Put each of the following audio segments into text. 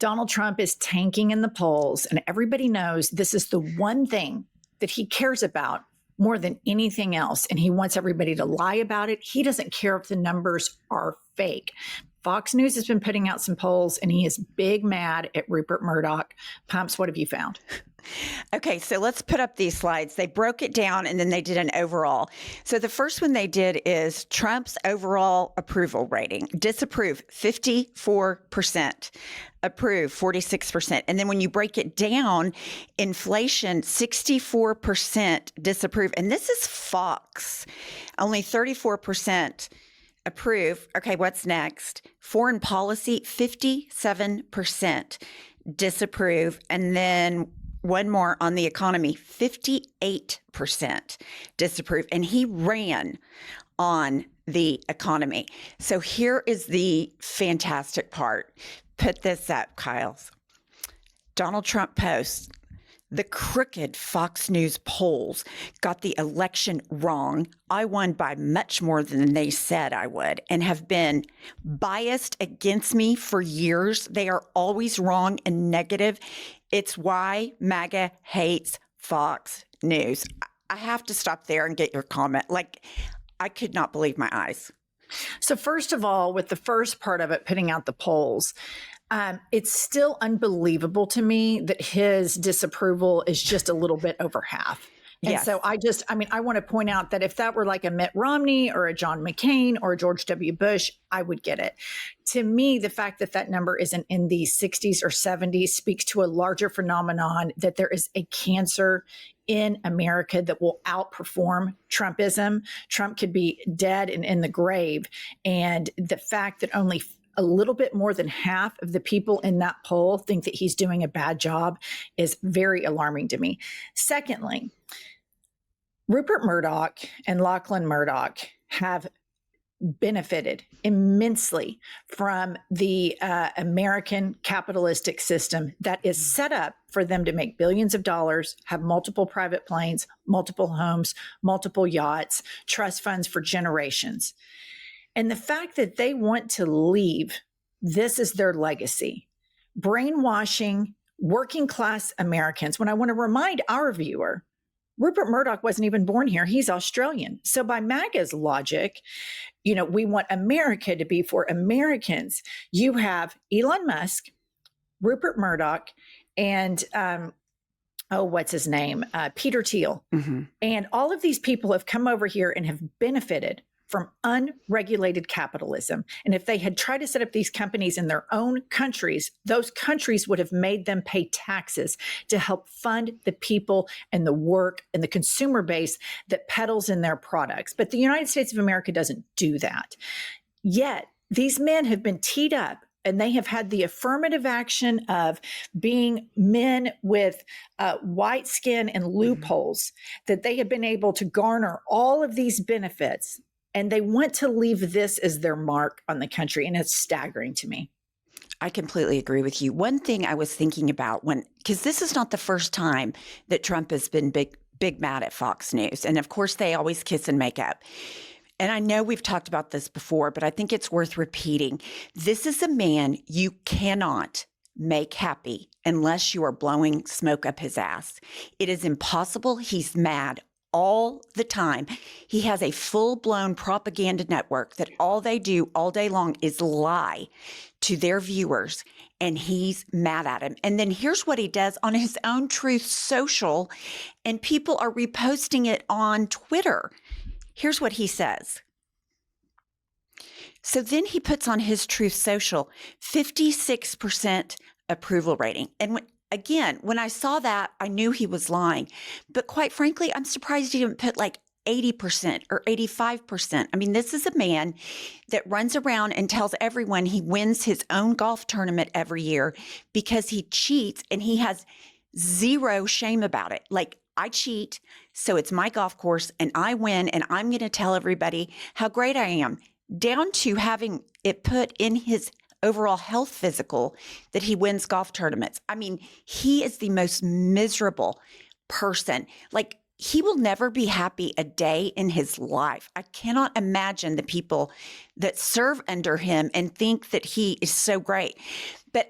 Donald Trump is tanking in the polls, and everybody knows this is the one thing that he cares about more than anything else. And he wants everybody to lie about it. He doesn't care if the numbers are fake. Fox News has been putting out some polls, and he is big mad at Rupert Murdoch. Pumps, what have you found? Okay, so let's put up these slides. They broke it down and then they did an overall. So the first one they did is Trump's overall approval rating. Disapprove, 54%. Approve, 46%. And then when you break it down, inflation, 64% disapprove. And this is Fox, only 34% approve. Okay, what's next? Foreign policy, 57% disapprove. And then one more on the economy, 58% disapprove. And he ran on the economy. So here is the fantastic part. Put this up, Kyles. Donald Trump posts, the crooked Fox News polls got the election wrong. I won by much more than they said I would and have been biased against me for years. They are always wrong and negative. It's why MAGA hates Fox News. I have to stop there and get your comment. Like, I could not believe my eyes. So first of all, with the first part of it, putting out the polls, it's still unbelievable to me that his disapproval is just a little bit over half. And Yes. so I want to point out that if that were like a Mitt Romney or a John McCain or a George W. Bush, I would get it. To me, the fact that that number isn't in the 60s or 70s speaks to a larger phenomenon that there is a cancer in America that will outperform Trumpism. Trump could be dead and in the grave. And the fact that only a little bit more than half of the people in that poll think that he's doing a bad job is very alarming to me. Secondly, Rupert Murdoch and Lachlan Murdoch have benefited immensely from the American capitalistic system that is set up for them to make billions of dollars, have multiple private planes, multiple homes, multiple yachts, trust funds for generations. And the fact that they want to leave, this is their legacy, brainwashing working class Americans. When I want to remind our viewer, Rupert Murdoch wasn't even born here. He's Australian. So by MAGA's logic, we want America to be for Americans. You have Elon Musk, Rupert Murdoch, and what's his name? Peter Thiel. Mm-hmm. And all of these people have come over here and have benefited from unregulated capitalism. And if they had tried to set up these companies in their own countries, those countries would have made them pay taxes to help fund the people and the work and the consumer base that peddles in their products. But the United States of America doesn't do that. Yet these men have been teed up, and they have had the affirmative action of being men with white skin and loopholes, that they have been able to garner all of these benefits. And they want to leave this as their mark on the country. And it's staggering to me. I completely agree with you. One thing I was thinking about because this is not the first time that Trump has been big mad at Fox News. And of course, they always kiss and make up. And I know we've talked about this before, but I think it's worth repeating. This is a man you cannot make happy unless you are blowing smoke up his ass. It is impossible. He's mad all the time. He has a full-blown propaganda network that all they do all day long is lie to their viewers, and he's mad at him. And then here's what he does on his own Truth Social, and people are reposting it on Twitter. Here's what he says. So then he puts on his Truth Social 56% approval rating. And when I saw that, I knew he was lying. But quite frankly, I'm surprised he didn't put like 80% or 85%. I mean, this is a man that runs around and tells everyone he wins his own golf tournament every year because he cheats, and he has zero shame about it. Like, I cheat, so it's my golf course and I win, and I'm going to tell everybody how great I am, down to having it put in his overall health physical that he wins golf tournaments. I mean, he is the most miserable person. Like, he will never be happy a day in his life. I cannot imagine the people that serve under him and think that he is so great. But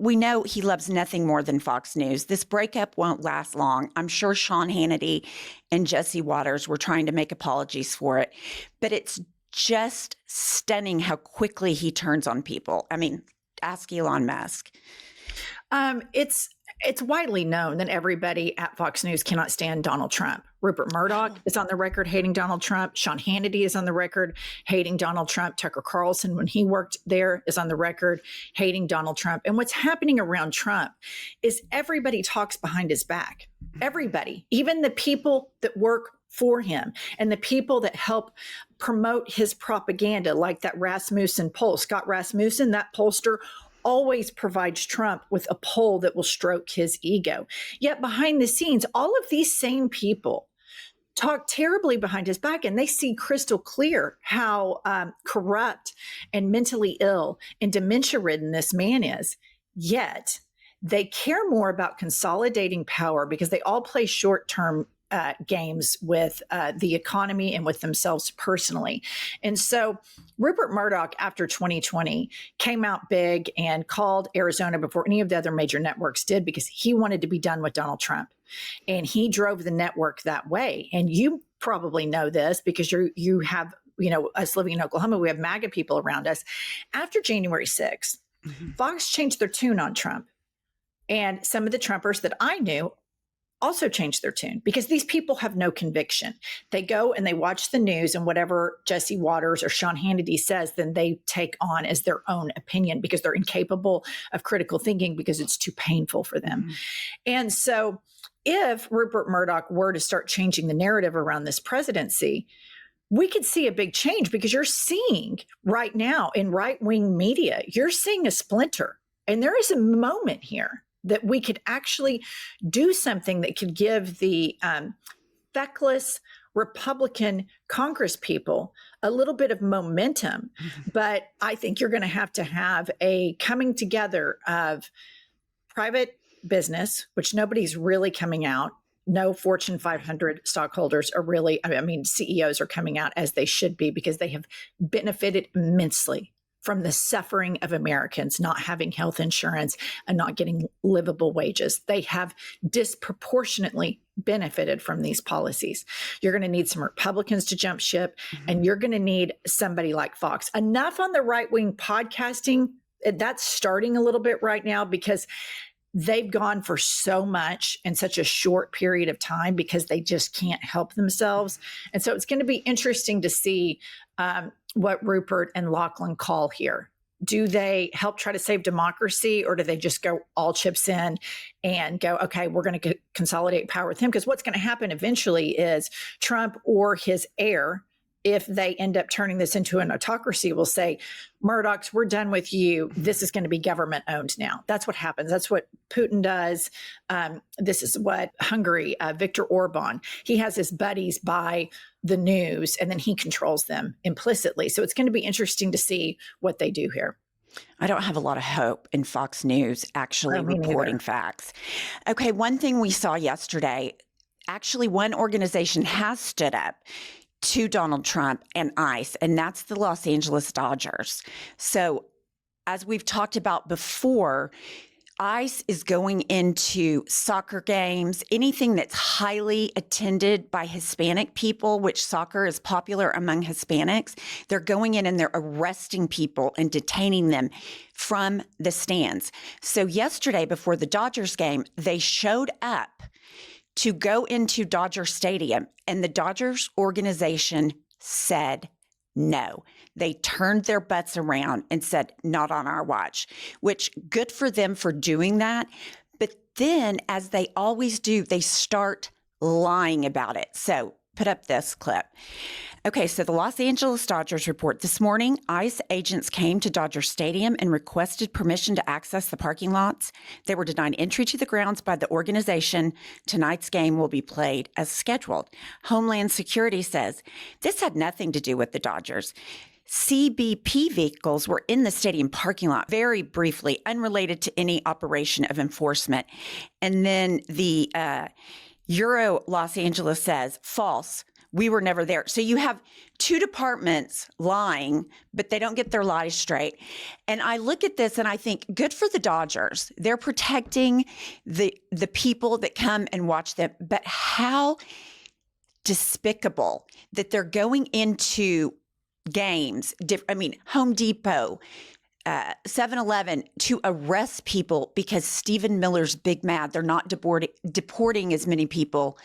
we know he loves nothing more than Fox News. This breakup won't last long. I'm sure Sean Hannity and Jesse Waters were trying to make apologies for it. But it's just stunning how quickly he turns on people. I mean, ask Elon Musk. It's widely known that everybody at Fox News cannot stand Donald Trump. Rupert Murdoch is on the record hating Donald Trump. Sean Hannity is on the record hating Donald Trump. Tucker Carlson, when he worked there, is on the record hating Donald Trump. And what's happening around Trump is everybody talks behind his back. Everybody, even the people that work for him and the people that help promote his propaganda, like that Rasmussen poll. Scott Rasmussen, that pollster, always provides Trump with a poll that will stroke his ego. Yet behind the scenes, all of these same people talk terribly behind his back, and they see crystal clear how corrupt and mentally ill and dementia-ridden this man is. Yet they care more about consolidating power because they all play short-term games with the economy and with themselves personally. And so Rupert Murdoch, after 2020, came out big and called Arizona before any of the other major networks did, because he wanted to be done with Donald Trump. And he drove the network that way. And you probably know this because you have, us living in Oklahoma, we have MAGA people around us. After January 6th, Fox changed their tune on Trump. And some of the Trumpers that I knew also changed their tune because these people have no conviction. They go and they watch the news, and whatever Jesse Waters or Sean Hannity says, then they take on as their own opinion because they're incapable of critical thinking because it's too painful for them. Mm-hmm. And so if Rupert Murdoch were to start changing the narrative around this presidency, we could see a big change, because you're seeing right now in right-wing media, you're seeing a splinter. And there is a moment here that we could actually do something that could give the feckless Republican Congress people a little bit of momentum. Mm-hmm. But I think you're going to have a coming together of private business, which nobody's really coming out. No Fortune 500 stockholders are really, CEOs are coming out as they should be, because they have benefited immensely from the suffering of Americans not having health insurance and not getting livable wages. They have disproportionately benefited from these policies. You're going to need some Republicans to jump ship, and you're going to need somebody like Fox. Enough on the right-wing podcasting. That's starting a little bit right now, because they've gone for so much in such a short period of time because they just can't help themselves. And so it's going to be interesting to see what Rupert and Lachlan call here. Do they help try to save democracy, or do they just go all chips in and go, okay, we're going to consolidate power with him? Because what's going to happen eventually is Trump or his heir, if they end up turning this into an autocracy, will say, Murdochs, we're done with you. This is going to be government owned now. That's what happens. That's what Putin does. This is what Hungary, Viktor Orban, he has his buddies buy the news, and then he controls them implicitly. So it's going to be interesting to see what they do here. I don't have a lot of hope in Fox News actually reporting facts. Okay, one thing we saw yesterday, actually one organization has stood up to Donald Trump and ICE, and that's the Los Angeles Dodgers. So as we've talked about before, ICE is going into soccer games, anything that's highly attended by Hispanic people, which soccer is popular among Hispanics. They're going in and they're arresting people and detaining them from the stands. So yesterday, before the Dodgers game, they showed up to go into Dodger Stadium, and the Dodgers organization said no. They turned their butts around and said, not on our watch, which good for them for doing that. But then, as they always do, they start lying about it. So put up this clip. Okay, so the Los Angeles Dodgers report this morning, ICE agents came to Dodger Stadium and requested permission to access the parking lots. They were denied entry to the grounds by the organization. Tonight's game will be played as scheduled. Homeland Security says this had nothing to do with the Dodgers. CBP vehicles were in the stadium parking lot very briefly, unrelated to any operation of enforcement. And then the Euro Los Angeles says false. We were never there. So you have two departments lying, but they don't get their lies straight. And I look at this and I think, good for the Dodgers. They're protecting the people that come and watch them. But how despicable that they're going into games. Home Depot, 7-Eleven to arrest people because Stephen Miller's big mad. They're not deporting as many people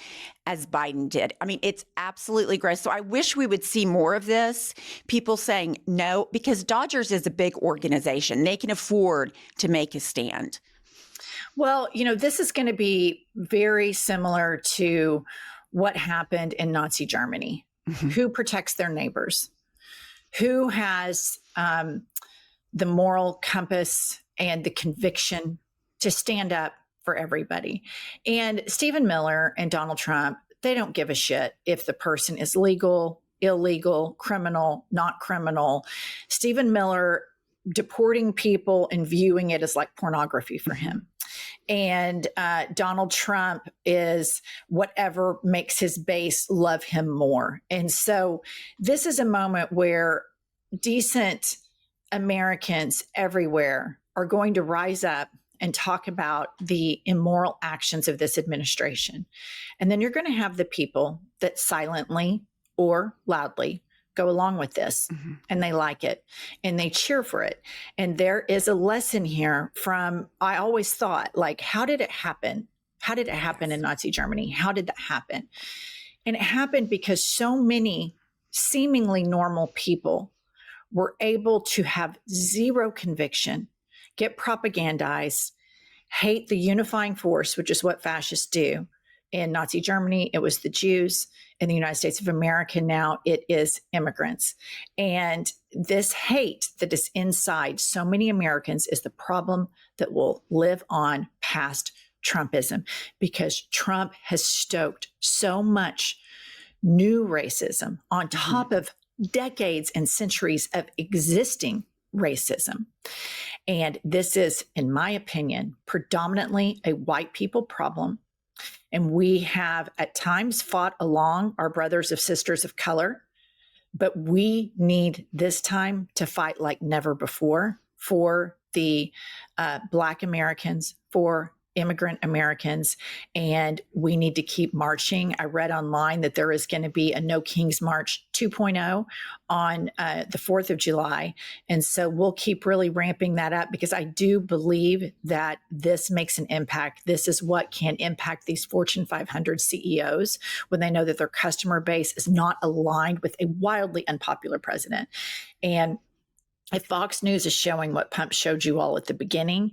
as Biden did. I mean, it's absolutely gross. So I wish we would see more of this. People saying no, because Dodgers is a big organization. They can afford to make a stand. Well, this is going to be very similar to what happened in Nazi Germany. Mm-hmm. Who protects their neighbors? Who has the moral compass and the conviction to stand up for everybody? And Stephen Miller and Donald Trump, they don't give a shit if the person is legal, illegal, criminal, not criminal. Stephen Miller deporting people and viewing it as like pornography for him. And Donald Trump is whatever makes his base love him more. And so this is a moment where decent Americans everywhere are going to rise up and talk about the immoral actions of this administration. And then you're going to have the people that silently or loudly go along with this, mm-hmm. and they like it and they cheer for it. And there is a lesson here from, I always thought, like, how did it happen? How did it happen in Nazi Germany? How did that happen? And it happened because so many seemingly normal people were able to have zero conviction, get propagandized, hate the unifying force, which is what fascists do. In Nazi Germany, it was the Jews. In the United States of America now, it is immigrants. And this hate that is inside so many Americans is the problem that will live on past Trumpism, because Trump has stoked so much new racism on top of decades and centuries of existing racism. And this is, in my opinion, predominantly a white people problem. And we have at times fought along our brothers and sisters of color, but we need this time to fight like never before for the Black Americans, for immigrant Americans, and we need to keep marching. I read online that there is going to be a No Kings March 2.0 on the 4th of July. And so we'll keep really ramping that up, because I do believe that this makes an impact. This is what can impact these Fortune 500 CEOs when they know that their customer base is not aligned with a wildly unpopular president. And if Fox News is showing what Pump showed you all at the beginning,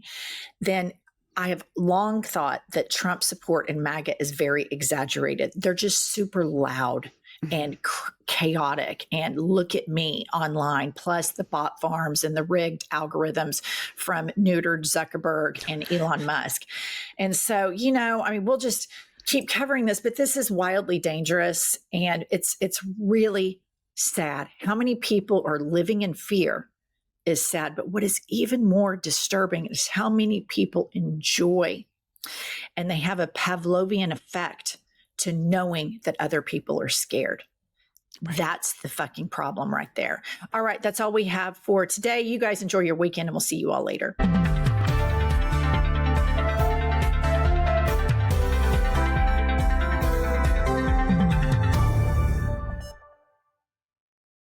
then I have long thought that Trump support in MAGA is very exaggerated. They're just super loud and chaotic, and look at me online, plus the bot farms and the rigged algorithms from neutered Zuckerberg and Elon Musk. And so, we'll just keep covering this, but this is wildly dangerous, and it's really sad. How many people are living in fear is sad. But what is even more disturbing is how many people enjoy, and they have a Pavlovian effect to knowing that other people are scared. Right. That's the fucking problem right there. All right. That's all we have for today. You guys enjoy your weekend, and we'll see you all later.